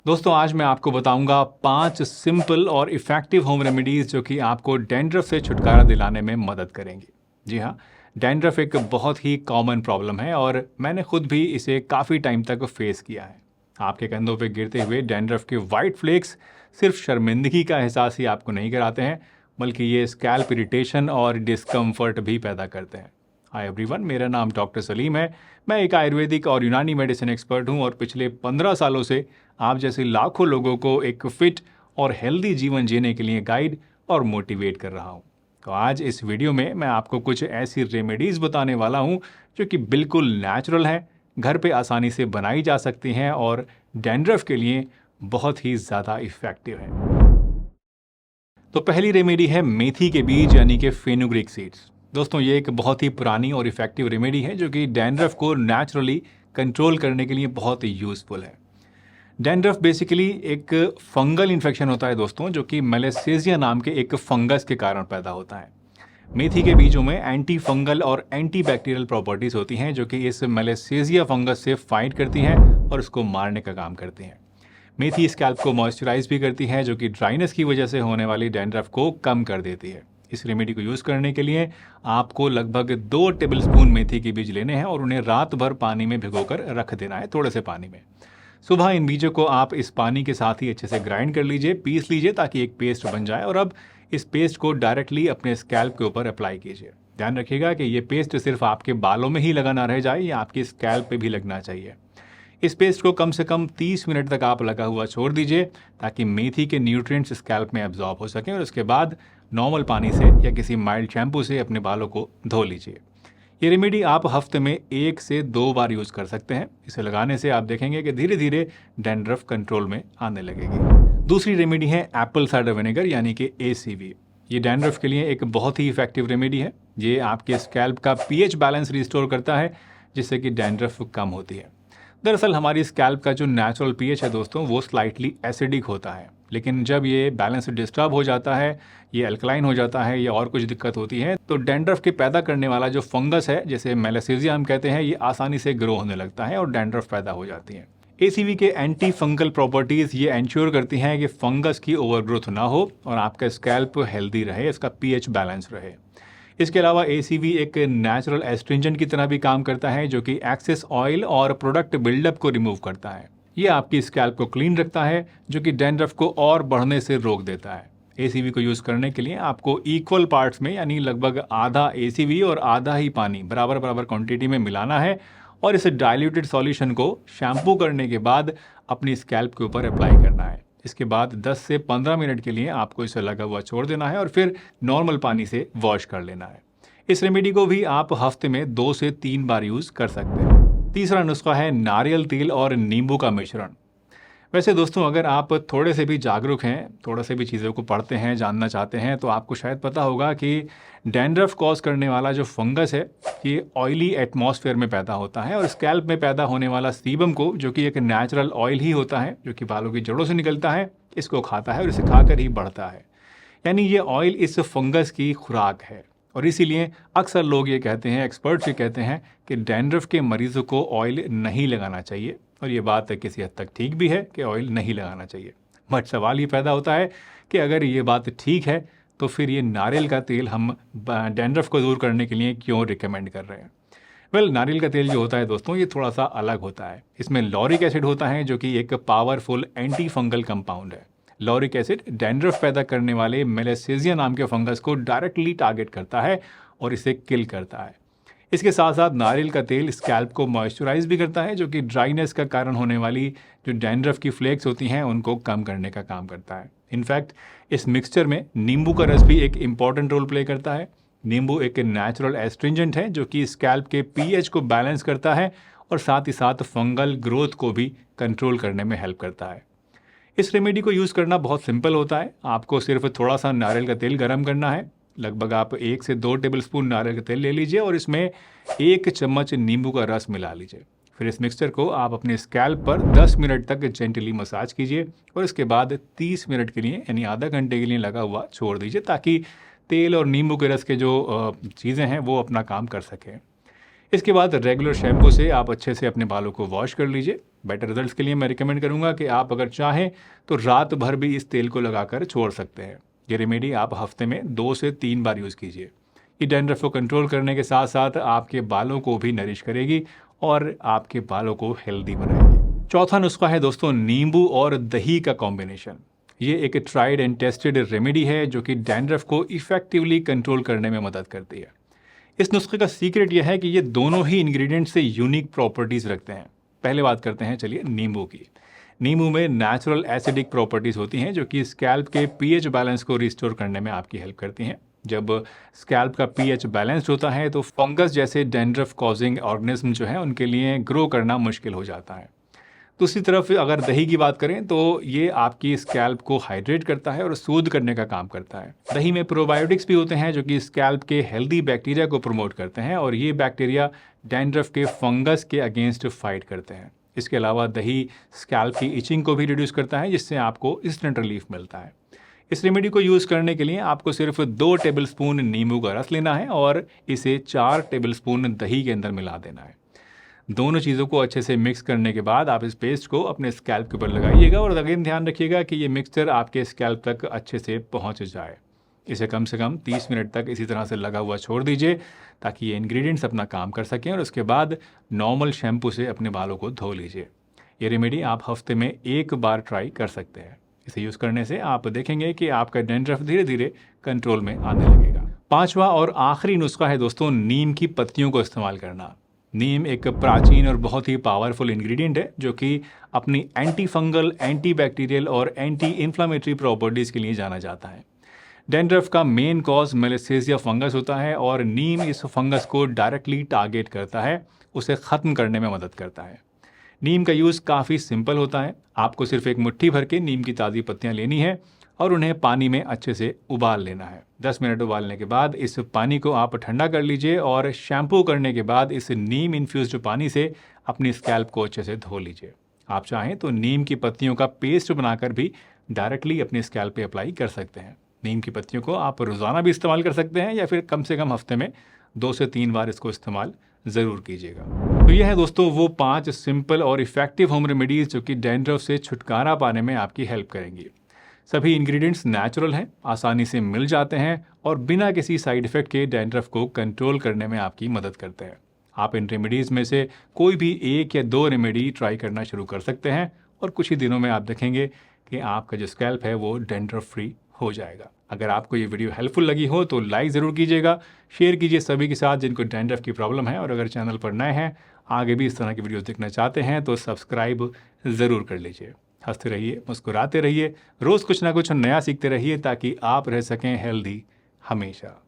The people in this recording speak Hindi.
दोस्तों आज मैं आपको बताऊंगा 5 सिंपल और इफ़ेक्टिव होम रेमेडीज़ जो कि आपको डैंड्रफ से छुटकारा दिलाने में मदद करेंगी। जी हाँ, डैंड्रफ एक बहुत ही कॉमन प्रॉब्लम है और मैंने खुद भी इसे काफ़ी टाइम तक फेस किया है। आपके कंधों पे गिरते हुए डैंड्रफ के वाइट फ्लेक्स सिर्फ शर्मिंदगी का एहसास ही आपको नहीं कराते हैं, बल्कि ये स्कैल्प इरिटेशन और डिस्कम्फर्ट भी पैदा करते हैं। हाय एवरीवन, मेरा नाम डॉक्टर सलीम है। मैं एक आयुर्वेदिक और यूनानी मेडिसिन एक्सपर्ट हूं और पिछले 15 सालों से आप जैसे लाखों लोगों को एक फिट और हेल्दी जीवन जीने के लिए गाइड और मोटिवेट कर रहा हूं। तो आज इस वीडियो में मैं आपको कुछ ऐसी रेमेडीज़ बताने वाला हूं जो कि बिल्कुल नेचुरल हैं, घर पे आसानी से बनाई जा सकती हैं और डैंड्रफ के लिए बहुत ही ज़्यादा इफ़ेक्टिव हैं। तो पहली रेमेडी है मेथी के बीज यानी कि फेनुग्रीक सीड्स। दोस्तों ये एक बहुत ही पुरानी और इफ़ेक्टिव रेमेडी है जो कि डैंड्रफ को नेचुरली कंट्रोल करने के लिए बहुत ही यूज़फुल है। डैंड्रफ बेसिकली एक फंगल इन्फेक्शन होता है दोस्तों, जो कि मैलासेसिया नाम के एक फंगस के कारण पैदा होता है। मेथी के बीजों में एंटी फंगल और एंटी बैक्टीरियल प्रॉपर्टीज़ होती हैं जो कि इस मैलासेसिया फंगस से फाइट करती हैं और उसको मारने का काम करती हैं। मेथी स्कैल्प को मॉइस्चराइज भी करती है जो कि ड्राइनेस की वजह से होने वाली डैंड्रफ को कम कर देती है। इस रेमेडी को यूज़ करने के लिए आपको लगभग 2 टेबलस्पून मेथी के बीज लेने हैं और उन्हें रात भर पानी में भिगोकर रख देना है, थोड़े से पानी में। सुबह इन बीजों को आप इस पानी के साथ ही अच्छे से ग्राइंड कर लीजिए, पीस लीजिए ताकि एक पेस्ट बन जाए और अब इस पेस्ट को डायरेक्टली अपने स्कैल्प के ऊपर अप्लाई कीजिए। ध्यान रखिएगा कि ये पेस्ट सिर्फ आपके बालों में ही लगा ना रह जाए, ये आपकी स्कैल्प पे भी लगना चाहिए। इस पेस्ट को कम से कम 30 मिनट तक आप लगा हुआ छोड़ दीजिए ताकि मेथी के न्यूट्रिएंट्स स्कैल्प में एब्जॉर्ब हो सकें और उसके बाद नॉर्मल पानी से या किसी माइल्ड शैम्पू से अपने बालों को धो लीजिए। ये रेमेडी आप हफ्ते में 1 से 2 बार यूज़ कर सकते हैं। इसे लगाने से आप देखेंगे कि धीरे धीरे डैंड्रफ कंट्रोल में आने लगेगी। दूसरी रेमेडी है एप्पल साइडर विनेगर यानी कि ACV। ये डैंड्रफ के लिए एक बहुत ही इफेक्टिव रेमेडी है। ये आपके स्कैल्प का pH बैलेंस रिस्टोर करता है जिससे कि डैंड्रफ कम होती है। दरअसल हमारी स्कैल्प का जो नेचुरल pH है दोस्तों, वो स्लाइटली एसिडिक होता है, लेकिन जब ये बैलेंस डिस्टर्ब हो जाता है, ये अल्कलाइन हो जाता है या और कुछ दिक्कत होती है, तो डैंड्रफ के पैदा करने वाला जो फंगस है, जैसे मैलासेसिया हम कहते हैं, ये आसानी से ग्रो होने लगता है और डैंड्रफ पैदा हो जाती है। ACV के एंटी फंगल प्रॉपर्टीज़ ये एंश्योर करती हैं कि फंगस की ओवरग्रोथ ना हो और आपका स्कैल्प हेल्दी रहे, इसका pH बैलेंस रहे। इसके अलावा ACV एक नेचुरल एस्ट्रिंजेंट की तरह भी काम करता है जो कि एक्सेस ऑयल और प्रोडक्ट बिल्डअप को रिमूव करता है। ये आपकी स्कैल्प को क्लीन रखता है जो कि डैंड्रफ को और बढ़ने से रोक देता है। ACV को यूज़ करने के लिए आपको इक्वल पार्ट्स में यानी लगभग आधा ACV और आधा ही पानी बराबर बराबर क्वांटिटी में मिलाना है और इस डाइल्यूटेड सॉल्यूशन को शैम्पू करने के बाद अपनी स्कैल्प के ऊपर अप्लाई करना है। इसके बाद 10 से 15 मिनट के लिए आपको इसे लगा हुआ छोड़ देना है और फिर नॉर्मल पानी से वॉश कर लेना है। इस रेमेडी को भी आप हफ्ते में 2 से 3 बार यूज़ कर सकते हैं। तीसरा नुस्खा है नारियल तेल और नींबू का मिश्रण। वैसे दोस्तों अगर आप थोड़े से भी जागरूक हैं, थोड़ा से भी चीज़ों को पढ़ते हैं, जानना चाहते हैं, तो आपको शायद पता होगा कि डैंड्रफ कॉज करने वाला जो फंगस है ये ऑयली एटमॉस्फेयर में पैदा होता है और स्कैल्प में पैदा होने वाला सीबम को, जो कि एक नेचुरल ऑयल ही होता है जो कि बालों की जड़ों से निकलता है, इसको खाता है और इसे खाकर ही बढ़ता है। यानी ये ऑयल इस फंगस की खुराक है और इसीलिए अक्सर लोग ये कहते हैं, एक्सपर्ट्स ये कहते हैं कि डैंड्रफ के मरीजों को ऑयल नहीं लगाना चाहिए और ये बात किसी हद तक ठीक भी है कि ऑयल नहीं लगाना चाहिए। बट सवाल ये पैदा होता है कि अगर ये बात ठीक है तो फिर ये नारियल का तेल हम डैंड्रफ को दूर करने के लिए क्यों रिकमेंड कर रहे हैं? वेल, नारियल का तेल जो होता है दोस्तों, ये थोड़ा सा अलग होता है। इसमें लॉरिक एसिड होता है जो कि एक पावरफुल एंटी फंगल कंपाउंड है। लॉरिक एसिड डैंड्रफ पैदा करने वाले मैलासेसिया नाम के फंगस को डायरेक्टली टारगेट करता है और इसे किल करता है। इसके साथ साथ नारियल का तेल स्कैल्प को मॉइस्चराइज भी करता है जो कि ड्राइनेस का कारण होने वाली जो डैंड्रफ की फ्लेक्स होती हैं उनको कम करने का काम करता है। इनफैक्ट इस मिक्सचर में नींबू का रस भी एक इम्पॉर्टेंट रोल प्ले करता है। नींबू एक नेचुरल एस्ट्रिंजेंट है जो कि स्कैल्प के pH को बैलेंस करता है और साथ ही साथ फंगल ग्रोथ को भी कंट्रोल करने में हेल्प करता है। इस रेमेडी को यूज़ करना बहुत सिंपल होता है। आपको सिर्फ थोड़ा सा नारियल का तेल गर्म करना है। लगभग आप 1 से 2 टेबलस्पून नारियल का तेल ले लीजिए और इसमें 1 चम्मच नींबू का रस मिला लीजिए। फिर इस मिक्सचर को आप अपने स्कैल्प पर 10 मिनट तक जेंटली मसाज कीजिए और इसके बाद 30 मिनट के लिए यानी आधा घंटे के लिए लगा हुआ छोड़ दीजिए ताकि तेल और नींबू के रस के जो चीज़ें हैं वो अपना काम कर सकें। इसके बाद रेगुलर शैम्पू से आप अच्छे से अपने बालों को वॉश कर लीजिए। बेटर रिजल्ट्स के लिए मैं रिकमेंड करूंगा कि आप अगर चाहें तो रात भर भी इस तेल को लगाकर छोड़ सकते हैं। ये रेमेडी आप हफ्ते में 2 से 3 बार यूज़ कीजिए। ये डैंड्रफ को कंट्रोल करने के साथ साथ आपके बालों को भी नरिश करेगी और आपके बालों को हेल्दी बनाएगी। चौथा नुस्खा है दोस्तों नींबू और दही का कॉम्बिनेशन। ये एक ट्राइड एंड टेस्टेड रेमेडी है जो कि डैंड्रफ को इफेक्टिवली कंट्रोल करने में मदद करती है। इस नुस्खे का सीक्रेट यह है कि ये दोनों ही इंग्रेडिएंट से यूनिक प्रॉपर्टीज़ रखते हैं। पहले बात करते हैं चलिए नींबू की। नींबू में नेचुरल एसिडिक प्रॉपर्टीज़ होती हैं जो कि स्कैल्प के पीएच बैलेंस को रिस्टोर करने में आपकी हेल्प करती हैं। जब स्कैल्प का पीएच बैलेंस्ड होता है तो फंगस जैसे डैंड्रफ कॉजिंग ऑर्गेनिज्म जो है उनके लिए ग्रो करना मुश्किल हो जाता है। दूसरी तरफ अगर दही की बात करें तो ये आपकी स्कैल्प को हाइड्रेट करता है और सूद करने का काम करता है। दही में प्रोबायोटिक्स भी होते हैं जो कि स्कैल्प के हेल्दी बैक्टीरिया को प्रमोट करते हैं और ये बैक्टीरिया डैंड्रफ के फंगस के अगेंस्ट फाइट करते हैं। इसके अलावा दही स्कैल्प की इचिंग को भी रिड्यूस करता है जिससे आपको इंस्टेंट रिलीफ मिलता है। इस रेमेडी को यूज़ करने के लिए आपको सिर्फ 2 टेबलस्पून नींबू का रस लेना है और इसे 4 टेबलस्पून दही के अंदर मिला देना है। दोनों चीज़ों को अच्छे से मिक्स करने के बाद आप इस पेस्ट को अपने स्कैल्प के ऊपर लगाइएगा और अगेन ध्यान रखिएगा कि ये मिक्सचर आपके स्कैल्प तक अच्छे से पहुंच जाए। इसे कम से कम 30 मिनट तक इसी तरह से लगा हुआ छोड़ दीजिए ताकि ये इंग्रेडिएंट्स अपना काम कर सकें और उसके बाद नॉर्मल शैम्पू से अपने बालों को धो लीजिए। ये रेमेडी आप हफ्ते में 1 बार ट्राई कर सकते हैं। इसे यूज़ करने से आप देखेंगे कि आपका डैंड्रफ धीरे धीरे कंट्रोल में आने लगेगा। पांचवा और आखिरी नुस्खा है दोस्तों नीम की पत्तियों को इस्तेमाल करना। नीम एक प्राचीन और बहुत ही पावरफुल इंग्रेडिएंट है जो कि अपनी एंटी फंगल, एंटी बैक्टीरियल और एंटी इन्फ्लामेटरी प्रॉपर्टीज़ के लिए जाना जाता है। डैंड्रफ का मेन कॉज मेलेसेसिया फंगस होता है और नीम इस फंगस को डायरेक्टली टारगेट करता है, उसे ख़त्म करने में मदद करता है। नीम का यूज़ काफ़ी सिंपल होता है। आपको सिर्फ एक मुट्ठी भर के नीम की ताज़ी पत्तियाँ लेनी है और उन्हें पानी में अच्छे से उबाल लेना है। 10 मिनट उबालने के बाद इस पानी को आप ठंडा कर लीजिए और शैम्पू करने के बाद इस नीम इन्फ्यूज्ड पानी से अपनी स्कैल्प को अच्छे से धो लीजिए। आप चाहें तो नीम की पत्तियों का पेस्ट बनाकर भी डायरेक्टली अपनी स्कैल्प पे अप्लाई कर सकते हैं। नीम की पत्तियों को आप रोज़ाना भी इस्तेमाल कर सकते हैं या फिर कम से कम हफ्ते में 2 से 3 बार इसको इस्तेमाल ज़रूर कीजिएगा। तो ये है दोस्तों वो 5 सिंपल और इफ़ेक्टिव होम रेमेडीज़ जो कि डैंड्रफ से छुटकारा पाने में आपकी हेल्प करेंगी। सभी इंग्रेडिएंट्स नेचुरल हैं, आसानी से मिल जाते हैं और बिना किसी साइड इफ़ेक्ट के डैंड्रफ को कंट्रोल करने में आपकी मदद करते हैं। आप इन रेमेडीज़ में से कोई भी 1 या 2 रेमेडी ट्राई करना शुरू कर सकते हैं और कुछ ही दिनों में आप देखेंगे कि आपका जो स्कैल्प है वो डैंड्रफ फ्री हो जाएगा। अगर आपको ये वीडियो हेल्पफुल लगी हो तो लाइक ज़रूर कीजिएगा, शेयर कीजिए सभी के साथ जिनको डैंड्रफ की प्रॉब्लम है और अगर चैनल पर नए हैं, आगे भी इस तरह की वीडियोस देखना चाहते हैं तो सब्सक्राइब ज़रूर कर लीजिए। हंसते रहिए, मुस्कुराते रहिए, रोज़ कुछ ना कुछ नया सीखते रहिए ताकि आप रह सकें हेल्दी हमेशा।